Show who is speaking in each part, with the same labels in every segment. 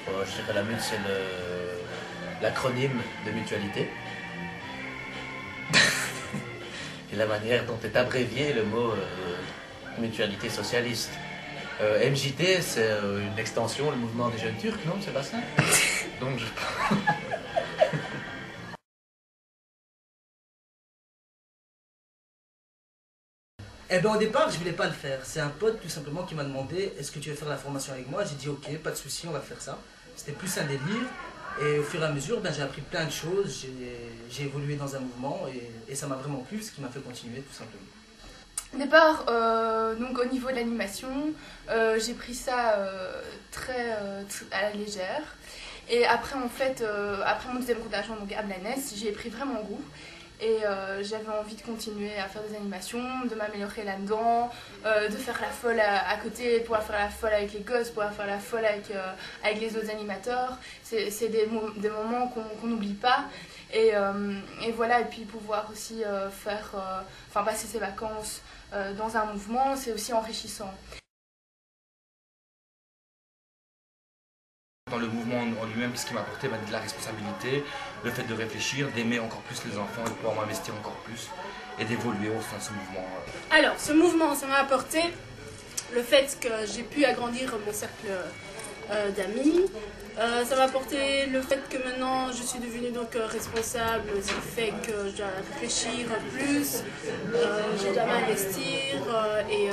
Speaker 1: Je dirais la MUT, c'est l'acronyme de mutualité. Et la manière dont est abrévié le mot mutualité socialiste. MJT, c'est une extension, le mouvement des jeunes turcs, non, c'est pas ça? Donc je...
Speaker 2: Eh ben au départ, je voulais pas le faire. C'est un pote tout simplement qui m'a demandé est-ce que tu veux faire la formation avec moi. J'ai dit ok, pas de souci, on va faire ça. C'était plus un délire. Et au fur et à mesure, ben, j'ai appris plein de choses. J'ai évolué dans un mouvement et ça m'a vraiment plu, ce qui m'a fait continuer tout simplement.
Speaker 3: Au départ, donc au niveau de l'animation, j'ai pris ça très à la légère. Et après, en fait, après mon deuxième cours d'argent, donc à Blanes, j'ai pris vraiment goût. Et j'avais envie de continuer à faire des animations, de m'améliorer là-dedans, de faire la folle à côté, de pouvoir faire la folle avec les gosses, pouvoir faire la folle avec les autres animateurs. C'est des moments qu'on n'oublie pas. Et voilà, et puis pouvoir aussi passer ses vacances dans un mouvement, c'est aussi enrichissant.
Speaker 4: Dans le mouvement en lui-même, ce qui m'a apporté de la responsabilité, le fait de réfléchir, d'aimer encore plus les enfants, de pouvoir m'investir encore plus et d'évoluer au sein de ce mouvement.
Speaker 5: Alors, ce mouvement, ça m'a apporté le fait que j'ai pu agrandir mon cercle d'amis. Ça m'a apporté le fait que maintenant je suis devenue donc responsable, ce qui fait que je dois réfléchir plus, je dois m'investir et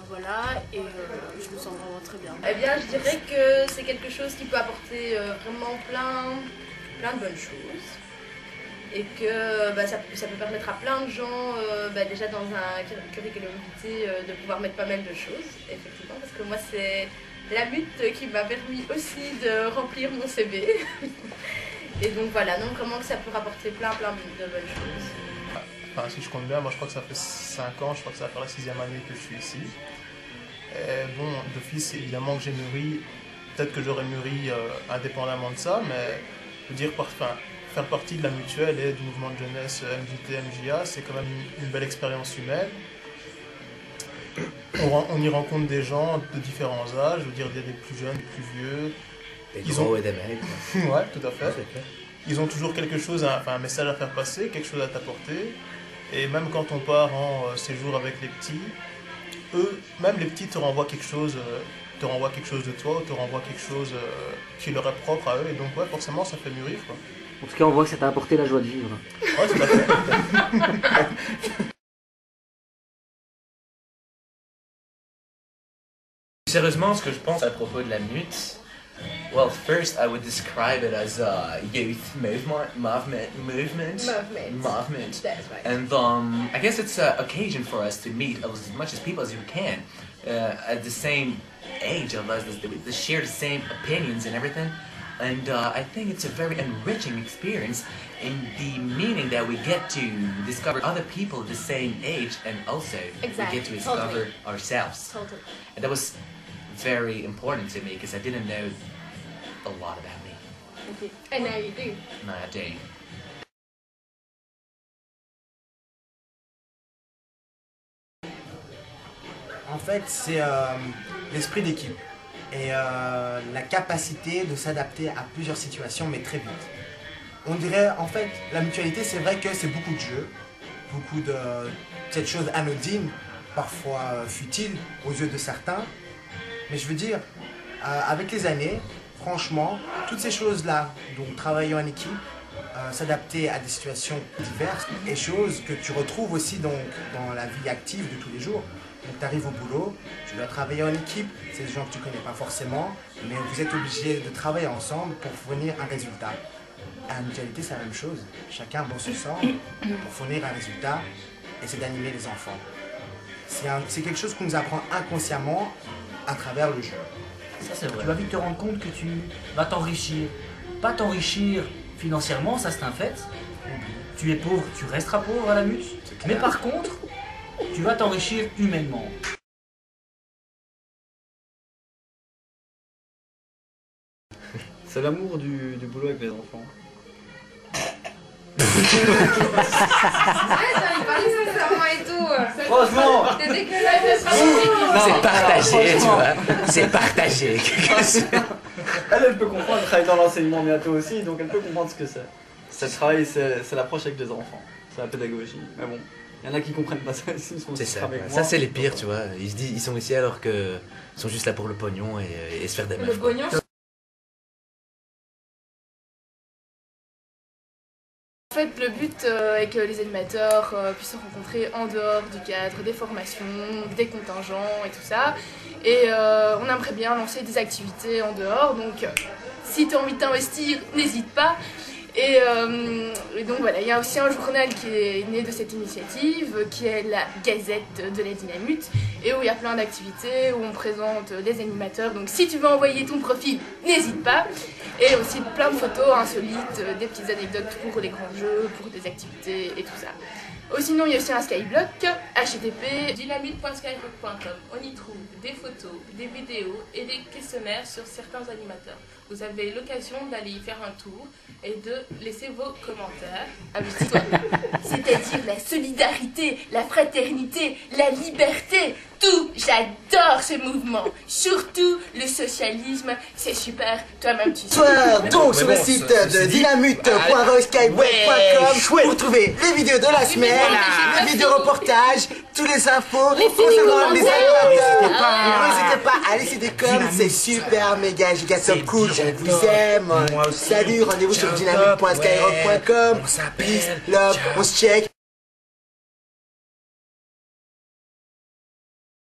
Speaker 5: voilà, et je me sens vraiment très bien.
Speaker 6: Eh bien, je dirais que c'est quelque chose qui peut apporter vraiment plein de bonnes choses et que ça peut permettre à plein de gens, déjà dans un curriculum vitae, de pouvoir mettre pas mal de choses, effectivement, parce que moi c'est la MUT qui m'a permis aussi de remplir mon CV. Et donc voilà, donc comment que ça peut rapporter plein de bonnes choses.
Speaker 7: Enfin, si je compte bien, moi je crois que ça fait 5 ans, je crois que ça va faire la 6e année que je suis ici. Et bon, d'office, évidemment que j'ai mûri, peut-être que j'aurais mûri indépendamment de ça, mais je veux dire, faire partie de la mutuelle et du mouvement de jeunesse MJT, MJA, c'est quand même une belle expérience humaine. On y rencontre des gens de différents âges, je veux dire des plus jeunes, des plus vieux.
Speaker 1: Des gros et des maigres.
Speaker 7: Ouais, tout à fait. Ils ont toujours quelque chose, un message à faire passer, quelque chose à t'apporter. Et même quand on part en séjour avec les petits, eux, même les petits te renvoient quelque chose de toi, ou te renvoient quelque chose qui leur est propre à eux. Et donc ouais, forcément, ça fait mûrir, quoi.
Speaker 8: En tout cas, on voit que ça t'a apporté la joie de vivre.
Speaker 7: Ouais, tout à fait.
Speaker 1: Sérieusement, ce que je pense à propos de la MUT, well, first I would describe it as a youth movement.
Speaker 6: That's right.
Speaker 1: And I guess it's an occasion for us to meet as much as people as we can at the same age of us, to share the same opinions and everything. And I think it's a very enriching experience in the meaning that we get to discover other people of the same age, and also we get to discover ourselves.
Speaker 6: Totally.
Speaker 1: And that was very important to me because I didn't know a lot about me.
Speaker 6: Okay. And now you do.
Speaker 1: No, I do.
Speaker 9: En fait, c'est l'esprit d'équipe et la capacité de s'adapter à plusieurs situations, mais très vite. On dirait, en fait, la mutualité, c'est vrai que c'est beaucoup de jeux, beaucoup de cette chose anodine, parfois futile aux yeux de certains. Mais je veux dire, avec les années, franchement, toutes ces choses-là, donc travailler en équipe, s'adapter à des situations diverses, et choses que tu retrouves aussi donc, dans la vie active de tous les jours. Donc tu arrives au boulot, tu dois travailler en équipe, c'est des gens que tu ne connais pas forcément, mais vous êtes obligés de travailler ensemble pour fournir un résultat. À la mutualité, c'est la même chose. Chacun bosse ensemble pour fournir un résultat, et c'est d'animer les enfants. C'est quelque chose qu'on nous apprend inconsciemment à travers le jeu.
Speaker 2: Ça c'est vrai. Tu vas vite te rendre compte que tu vas t'enrichir. Pas t'enrichir financièrement, ça c'est un fait. Tu es pauvre, tu resteras pauvre à la MUT. Mais par contre, tu vas t'enrichir humainement.
Speaker 8: C'est l'amour du boulot avec les enfants.
Speaker 6: Il parlait sincèrement et tout.
Speaker 8: Franchement,
Speaker 6: C'est dégueulasse.
Speaker 1: C'est partagé, tu vois. C'est partagé.
Speaker 8: Elle peut comprendre, elle travaille dans l'enseignement bientôt aussi, donc elle peut comprendre ce que c'est. C'est le travail, c'est l'approche avec des enfants. C'est la pédagogie. Mais bon, il y en a qui comprennent pas ça ici.
Speaker 1: C'est ça. Ça, c'est les pires, tu vois. Ils se disent, ils sont ici alors qu'ils sont juste là pour le pognon et se faire des meufs.
Speaker 6: Le pognon,
Speaker 3: En fait, le but est que les animateurs puissent se rencontrer en dehors du cadre des formations, des contingents et tout ça. Et on aimerait bien lancer des activités en dehors, donc si tu as envie de t'investir, n'hésite pas. Et donc voilà, il y a aussi un journal qui est né de cette initiative, qui est la Gazette de la Dynamute, et où il y a plein d'activités, où on présente les animateurs. Donc si tu veux envoyer ton profil, n'hésite pas. Et aussi plein de photos insolites, des petites anecdotes pour les grands jeux, pour des activités et tout ça. Sinon, il y a aussi un skyblock, http
Speaker 10: dynamite.skyrock.com. On y trouve des photos, des vidéos et des questionnaires sur certains animateurs. Vous avez l'occasion d'aller y faire un tour et de laisser vos commentaires.
Speaker 3: Amuse-toi. C'est-à-dire la solidarité, la fraternité, la liberté, tout. J'adore ce mouvement. Surtout le socialisme, c'est super. Toi-même, tu sais.
Speaker 9: Donc sur le site de dynamite.royskype.com pour trouver les vidéos de la semaine, les vidéos reportages, tous les infos concernant les animateurs. N'hésitez pas à laisser des coms, c'est super méga giga top cool. On vous aime. Salut, rendez-vous sur dynamite.skyrock.com. Peace, love, on se check.